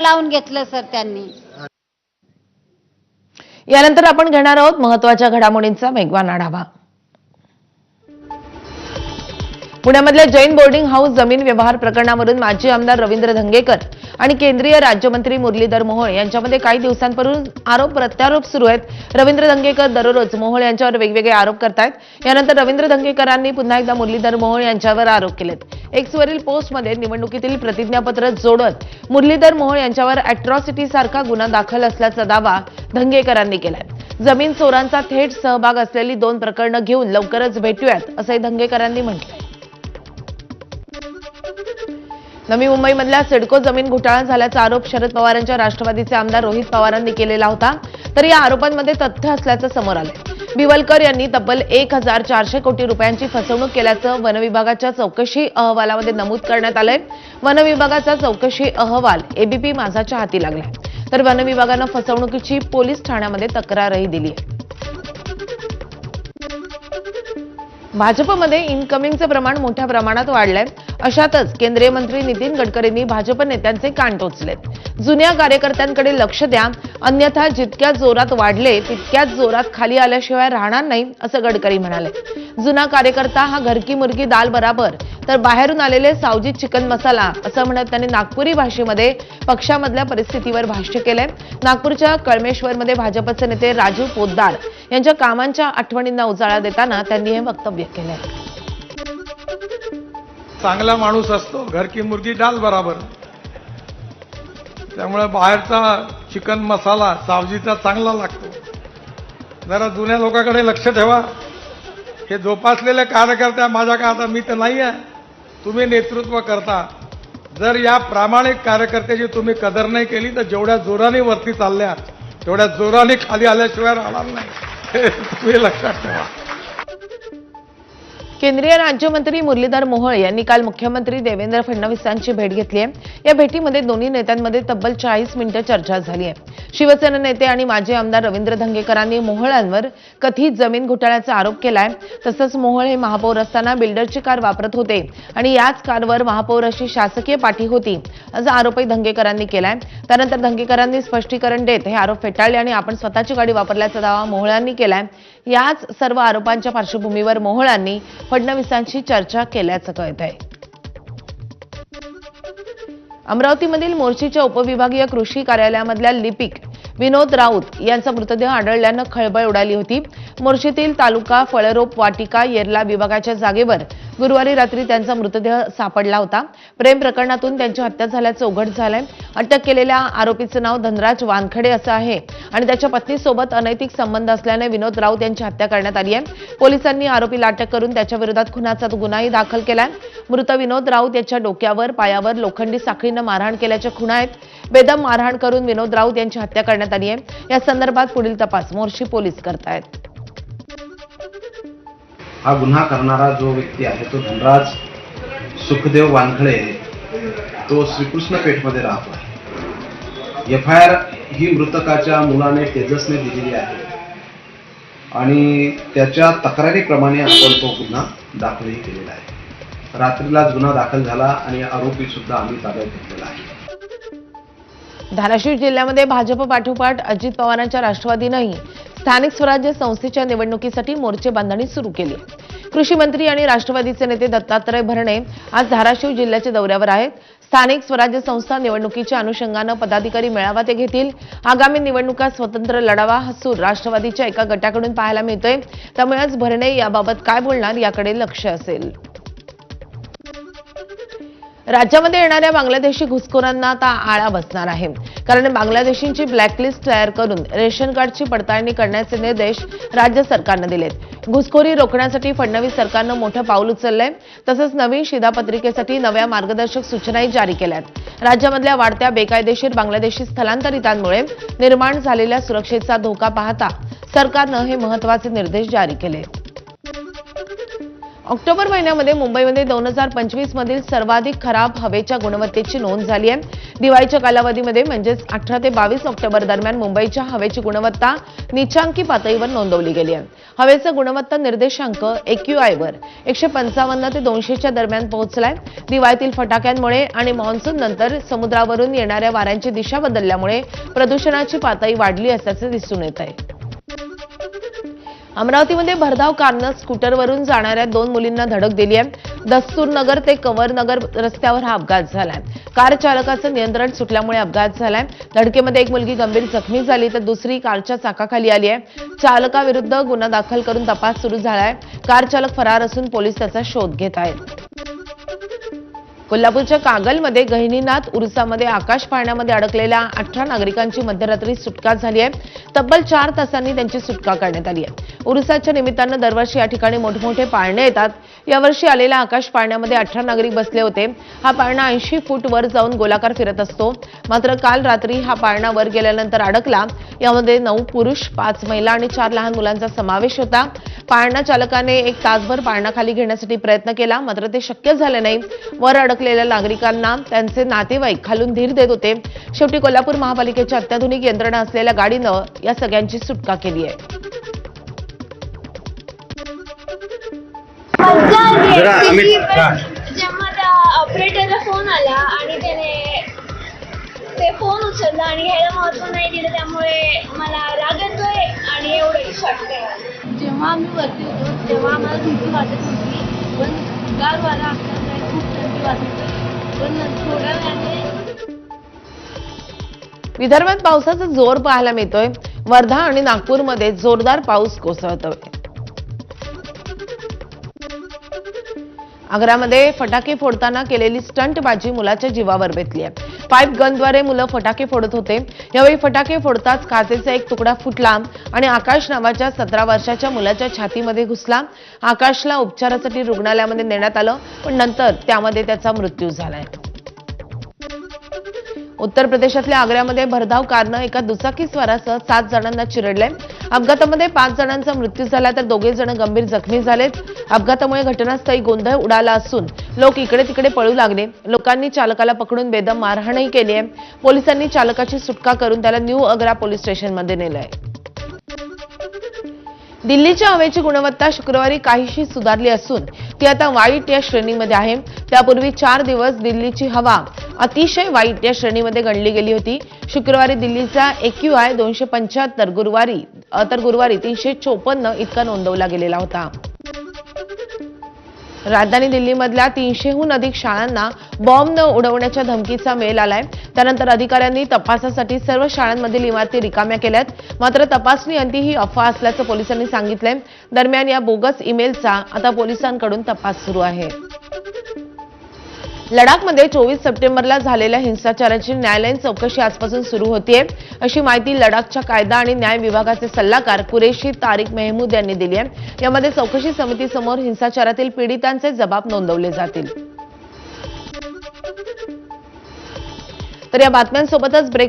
लावून घेतलं सर त्यांनी। यानंतर आपण घेणार आहोत महत्त्वाच्या घडामोडींचा वेगवान आढावा। पुण्यामधल्या जैन बोर्डिंग हाऊस जमीन व्यवहार प्रकरणावरून माजी आमदार रवींद्र धंगेकर आणि केंद्रीय राज्यमंत्री मुरलीधर मोहोळ यांच्यामध्ये काही दिवसांपूर्वी आरोप प्रत्यारोप सुरू आहेत। रवींद्र धंगेकर दररोज मोहोळ यांच्यावर वेगवेगळे आरोप करतायत। यानंतर रवींद्र धंगेकरांनी पुन्हा एकदा मुरलीधर मोहोळ यांच्यावर आरोप केलेत। एक्सवरील पोस्टमध्ये निवडणुकीतील प्रतिज्ञापत्र जोडत मुरलीधर मोहोळ यांच्यावर अॅट्रॉसिटी सारखा गुन्हा दाखल असल्याचा दावा धंगेकरांनी केलाय। जमीन चोरांचा थेट सहभाग असलेली 2 प्रकरणं घेऊन लवकरच भेटूयात असंही धंगेकरांनी म्हटलंय। नवी मुंबईमधल्या सिडको जमीन घोटाळा झाल्याचा आरोप शरद पवारांच्या राष्ट्रवादीचे आमदार रोहित पवारांनी केलेला होता, तर या आरोपांमध्ये तथ्य असल्याचं समोर आलंय। बिवलकर यांनी तब्बल 1400 कोटी रुपयांची फसवणूक केल्याचं वनविभागाच्या चौकशी अहवालामध्ये नमूद करण्यात आलंय। वनविभागाचा चौकशी अहवाल एबीपी माझाच्या हाती लागलाय, तर वनविभागानं फसवणुकीची पोलीस ठाण्यामध्ये तक्रारही दिली आहे। भाजपमध्ये इनकमिंगचं प्रमाण मोठ्या प्रमाणात वाढलंय। अशातच केंद्रीय मंत्री नितीन गडकरींनी भाजप नेत्यांचे कान टोचलेत। जुन्या कार्यकर्त्यांकडे लक्ष द्या, अन्यथा जितक्या जोरात वाढले तितक्याच जोरात खाली आल्याशिवाय राहणार नाही असं गडकरी म्हणाले। जुना कार्यकर्ता हा घरकी मुर्गी दाल बराबर, तर बाहेरून आलेले सावजी चिकन मसाला असं म्हणत त्यांनी नागपुरी भाषेमध्ये पक्षामधल्या परिस्थितीवर भाष्य केलंय। नागपूरच्या कळमेश्वरमध्ये भाजपचे नेते राजू पोद्दार यांच्या कामांच्या आठवणींना उजाळा देताना त्यांनी हे वक्तव्य केलंय। चांगला माणूस असतो, घर की मुर्गी डाल बराबर। त्यामुळे बाहेरचा चिकन मसाला सावजीचा चांगला लागतो। जरा जुन्या लोकांकडे लक्ष ठेवा। हे जोपासलेले कार्यकर्ते माझ्या का आता मी तर नाही आहे, तुम्ही नेतृत्व करता। जर या प्रामाणिक कार्यकर्त्याची तुम्ही कदर नाही केली तर जेवढ्या जोराने वरती चालल्या तेवढ्या जोराने खाली आल्याशिवाय राहणार नाही, हे तुम्ही लक्षात ठेवा। केंद्रीय राज्यमंत्री मुरलीधर मोहोळ यांनी काल मुख्यमंत्री देवेंद्र फडणवीसांची भेट घेतली आहे। या भेटीमध्ये दोन्ही नेत्यांमध्ये तब्बल 40 मिनिटं चर्चा झाली आहे। शिवसेना नेते आणि माजी आमदार रवींद्र धंगेकरांनी मोहोळांवर कथित जमीन घोटाळ्याचा आरोप केलाय। तसंच मोहोळ हे महापौर असताना बिल्डरची कार वापरत होते आणि याच कारवर महापौर अशी शासकीय पाठी होती असा आरोपही धंगेकरांनी केलाय। त्यानंतर धंगेकरांनी स्पष्टीकरण देत हे आरोप फेटाळले आणि आपण स्वतःची गाडी वापरल्याचा दावा मोहोळांनी केलाय। याच सर्व आरोपांच्या पार्श्वभूमीवर मोहोळांनी फडणवीसांशी चर्चा केल्याचं कळत आहे। अमरावतीमधील मोर्शीच्या उपविभागीय कृषी कार्यालयामधल्या लिपिक विनोद राऊत यांचा मृतदेह आढळल्यानं खळबळ उडाली होती। मोर्शीतील तालुका फळरोप वाटिका येरला विभागाच्या जागेवर गुरुवारी रात्री त्यांचा मृतदेह सापडला होता। प्रेम प्रकरणातून त्यांची हत्या झाल्याचं उघड झालंय। अटक केलेल्या आरोपीचं नाव धनराज वानखडे असं आहे आणि त्याच्या पत्नीसोबत अनैतिक संबंध असल्याने विनोद राऊत यांची हत्या करण्यात आली आहे। पोलिसांनी आरोपीला अटक करून त्याच्या विरोधात खुनाचा गुन्हाही दाखल केलाय। मृत विनोद राऊत याच्या डोक्यावर पायावर लोखंडी साखळीनं मारहाण केल्याच्या खुणा आहेत। बेदम मारहाण करून विनोद राऊत यांची हत्या करण्यात आली आहे। या संदर्भात पुढील तपास मोर्शी पोलीस करतायत। हा गुन्हा करणारा जो व्यक्ती आहे तो धनराज सुखदेव वानखडे, तो श्रीकृष्ण पेठमध्ये राहतो आहे। एफआयआर ही मृतकाच्या मुलाने तेजसने दिलेली आहे आणि त्याच्या तक्रारीप्रमाणे आपण तो गुन्हा दाखलही केलेला आहे। रात्रीला गुन्हा दाखल झाला आणि आरोपी सुद्धा आम्ही ताब्यात घेतलेला आहे। धाराशिव जिल्ह्यामध्ये भाजप पाठोपाठ अजित पवारांच्या राष्ट्रवादीनेही स्थानिक स्वराज्य संस्थेच्या निवडणुकीसाठी मोर्चे बांधणी सुरू केली। कृषी मंत्री आणि राष्ट्रवादीचे नेते दत्तात्रय भरणे आज धाराशिव जिल्ह्याच्या दौऱ्यावर आहेत। स्थानिक स्वराज्य संस्था निवडणुकीच्या अनुषंगानं पदाधिकारी मेळावा ते घेतील। आगामी निवडणुका स्वतंत्र लढावा हा सूर राष्ट्रवादीच्या एका गटाकडून पाहायला मिळतोय, त्यामुळे आज भरणे याबाबत काय बोलणार याकडे लक्ष असेल। राज्यामध्ये येणाऱ्या बांगलादेशी घुसखोरांना आता आळा बसणार आहे, कारण बांगलादेशींची ब्लॅकलिस्ट तयार करून रेशन कार्डची पडताळणी करण्याचे निर्देश राज्य सरकारने दिलेत। घुसखोरी रोखण्यासाठी फडणवीस सरकारनं मोठं पाऊल उचललंय। तसंच नवीन शिधापत्रिकेसाठी नव्या मार्गदर्शक सूचनाही जारी केल्यात। राज्यामधल्या वाढत्या बेकायदेशीर बांगलादेशी स्थलांतरितांमुळे निर्माण झालेल्या सुरक्षेचा धोका पाहता सरकारनं हे महत्त्वाचे निर्देश जारी केले। ऑक्टोबर महिन्यामध्ये मुंबईमध्ये 2025 मधील सर्वाधिक खराब हवेच्या गुणवत्तेची नोंद झाली आहे। दिवाळीच्या कालावधीमध्ये म्हणजेच 18 ते 22 ऑक्टोबर दरम्यान मुंबईच्या हवेची गुणवत्ता नीचांकी पातळीवर नोंदवली गेली आहे. हवेचा गुणवत्ता निर्देशांक AQI वर 155 ते 200च्या दरम्यान पोहोचलाय. दिवाळीतील फटाक्यांमुळे आणि मान्सून नंतर समुद्रावरून येणाऱ्या वाऱ्यांची दिशा बदलल्यामुळे प्रदूषणाची पातळी वाढली असल्याचे दिसून येत आहे. अमरावतीमध्ये भरधाव कारनं स्कूटरवरून जाणाऱ्या 2 मुलींना धडक दिली आहे. दस्तूरनगर ते कंवरनगर रस्त्यावर हा अपघात झालाय. कार चालकाचं नियंत्रण सुटल्यामुळे अपघात झालाय. धडकेमध्ये एक मुलगी गंभीर जखमी झाली तर दुसरी कारच्या चाकाखाली आली आहे. चालकाविरुद्ध गुन्हा दाखल करून तपास सुरू झालाय. कार चालक फरार असून पोलीस त्याचा शोध घेत आहेत. कोल्हापूरच्या कागलमध्ये गहिनीनाथ उरुसामध्ये आकाश पाळण्यामध्ये अडकलेल्या 18 नागरिकांची मध्यरात्री सुटका झाली आहे. तब्बल 4 तासांनी त्यांची सुटका करण्यात आली आहे. उरुसाच्या निमित्तानं दरवर्षी या ठिकाणी मोठमोठे पाळणे येतात. यावर्षी आलेल्या आकाश पाळण्यामध्ये 18 नागरिक बसले होते. हा पाळणा 80 फूट वर जाऊन गोलाकार फिरत असतो. मात्र काल रात्री हा पाळणा वर गेल्यानंतर अडकला. यामध्ये 9 पुरुष, 5 महिला आणि 4 लहान मुलांचा समावेश होता. पाळणा चालकाने 1 तासभर पाळणा खाली घेण्यासाठी प्रयत्न केला, मात्र ते शक्य झाले नाही. वर अडकलेल्या नागरिकांना त्यांचे नातेवाईक खालून धीर देत होते. शेवटी कोल्हापूर महापालिकेच्या अत्याधुनिक यंत्रणा असलेल्या गाडीनं या सगळ्यांची सुटका केली आहे. जेव्हा त्या ऑपरेटरला फोन आला आणि त्याने ते फोन उचलला आणि घ्यायला महत्व नाही दिलं, त्यामुळे मला राग येतोय आणि एवढं वाटतंय. जेव्हा आम्ही वरती होतो तेव्हा आम्हाला भीती वाटत होती, पण गार वारा असल्यामुळे खूप थंडी वाटत होती. पण थोड्या वेळाने विदर्भात पावसाचा जोर पाहायला मिळतोय. वर्धा आणि नागपूरमध्ये जोरदार पाऊस कोसळतोय. आग्र्यामध्ये फटाके फोडताना केलेली स्टंटबाजी मुलाच्या जीवावर बेतली आहे. पाईप गनद्वारे मुलं फटाके फोडत होते. यावेळी फटाके फोडताच काचेचा एक तुकडा फुटला आणि आकाश नावाच्या 17 वर्षाच्या मुलाच्या छातीमध्ये घुसला. आकाशला उपचारासाठी रुग्णालयामध्ये नेण्यात आलं, पण नंतर त्यामध्ये त्याचा मृत्यू झालाय. उत्तर प्रदेशातल्या आग्र्यामध्ये भरधाव कारनं एका दुचाकीस्वारासह 7 जणांना चिरडलंय. अपघातामध्ये 5 जणांचा मृत्यू झाला तर 2 जण गंभीर जखमी झालेत. अपघातामुळे घटनास्थळी गोंधळ उडाला असून लोक इकडे तिकडे पळू लागले. लोकांनी चालकाला पकडून बेदम मारहाणही केली आहे. पोलिसांनी चालकाची सुटका करून त्याला न्यू आग्रा पोलीस स्टेशनमध्ये नेलंय. दिल्लीच्या हवेची गुणवत्ता शुक्रवारी काहीशी सुधारली असून ती आता वाईट या श्रेणीमध्ये आहे. त्यापूर्वी 4 दिवस दिल्लीची हवा अतिशय वाईट या श्रेणीमध्ये गणली गेली होती. शुक्रवारी दिल्लीचा AQI 275, तर गुरुवारी 354 इतका नोंदवला गेलेला होता. राजधानी दिल्लीमधल्या 300हून अधिक शाळांना बॉम्ब न उडवण्याच्या धमकीचा मेल आलाय. त्यानंतर अधिकाऱ्यांनी तपासासाठी सर्व शाळांमधील इमारती रिकाम्या केल्यात. मात्र तपासणी अंती ही अफवा असल्याचं पोलिसांनी सांगितलंय. दरम्यान या बोगस ईमेलचा आता पोलिसांकडून तपास सुरू आहे. लडाखमध्ये 24 सप्टेंबरला झालेल्या हिंसाचाराची न्यायालयीन चौकशी आजपासून सुरू होतीये, अशी माहिती लडाखच्या कायदा आणि न्याय विभागाचे सल्लागार कुरेशी तारिक मेहमूद यांनी दिली आहे. यामध्ये चौकशी समितीसमोर हिंसाचारातील पीडितांचे जबाब नोंदवले जातील. तर या बातम्यांसोबतच ब्रेक